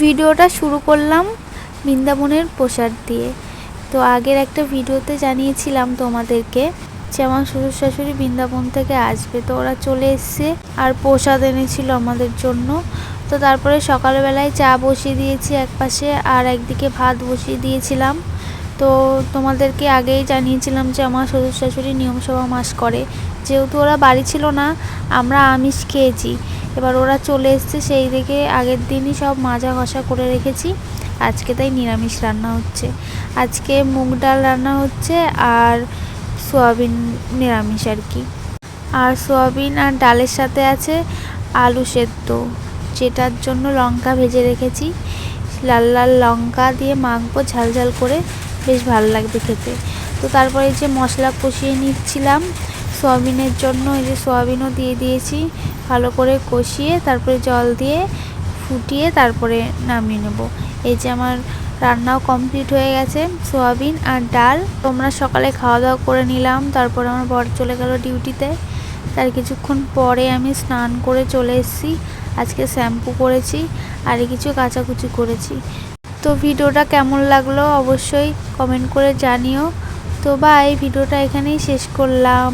ভিডিওটা শুরু করলাম বৃন্দাবনের প্রসাদ দিয়ে। তো আগের একটা ভিডিওতে জানিয়েছিলাম তোমাদেরকে যে আমার শ্বশুর শাশুড়ি বৃন্দাবন থেকে আসবে, তো ওরা চলে এসছে আর প্রসাদ এনেছিল আমাদের জন্য। তো তারপরে সকালবেলায় চা বসিয়ে দিয়েছি একপাশে, আর একদিকে ভাত বসিয়ে দিয়েছিলাম। তো তোমাদেরকে আগেই জানিয়েছিলাম যে আমার শ্বশুর শাশুড়ি নিয়মসভা মাস করে, যেহেতু ওরা বাড়ি ছিল না আমরা আমিষ খেয়েছি। এবার ওরা চলে এসছে, সেই দিকে আগের দিনই সব মাজা ঘষা করে রেখেছি। আজকে তাই নিরামিষ রান্না হচ্ছে। আজকে মুগ ডাল রান্না হচ্ছে আর সোয়াবিন নিরামিষ আর কি। আর সোয়াবিন আর ডালের সাথে আছে আলু সেদ্ধ, যেটার জন্য লঙ্কা ভেজে রেখেছি। লাল লাল লঙ্কা দিয়ে মাখবো ঝাল ঝাল করে, বেশ ভালো লাগবে খেতে। তো তারপরে এই যে মশলা কষিয়ে নিচ্ছিলাম সোয়াবিনের জন্য, এই যে সোয়াবিনও দিয়ে দিয়েছি, ভালো করে কষিয়ে তারপরে জল দিয়ে ফুটিয়ে তারপরে নামিয়ে নেব। এই যে আমার রান্নাও কমপ্লিট হয়ে গেছে, সোয়াবিন আর ডাল। তোমরা সকালে খাওয়া দাওয়া করে নিলাম, তারপর আমার বর চলে গেল ডিউটিতে। তার কিছুক্ষণ পরে আমি স্নান করে চলে এসেছি। আজকে শ্যাম্পু করেছি আর কিছু কাচাকুচি করেছি। তো ভিডিওটা কেমন লাগলো অবশ্যই কমেন্ট করে জানিও। তো বাই, ভিডিওটা এখানেই শেষ করলাম।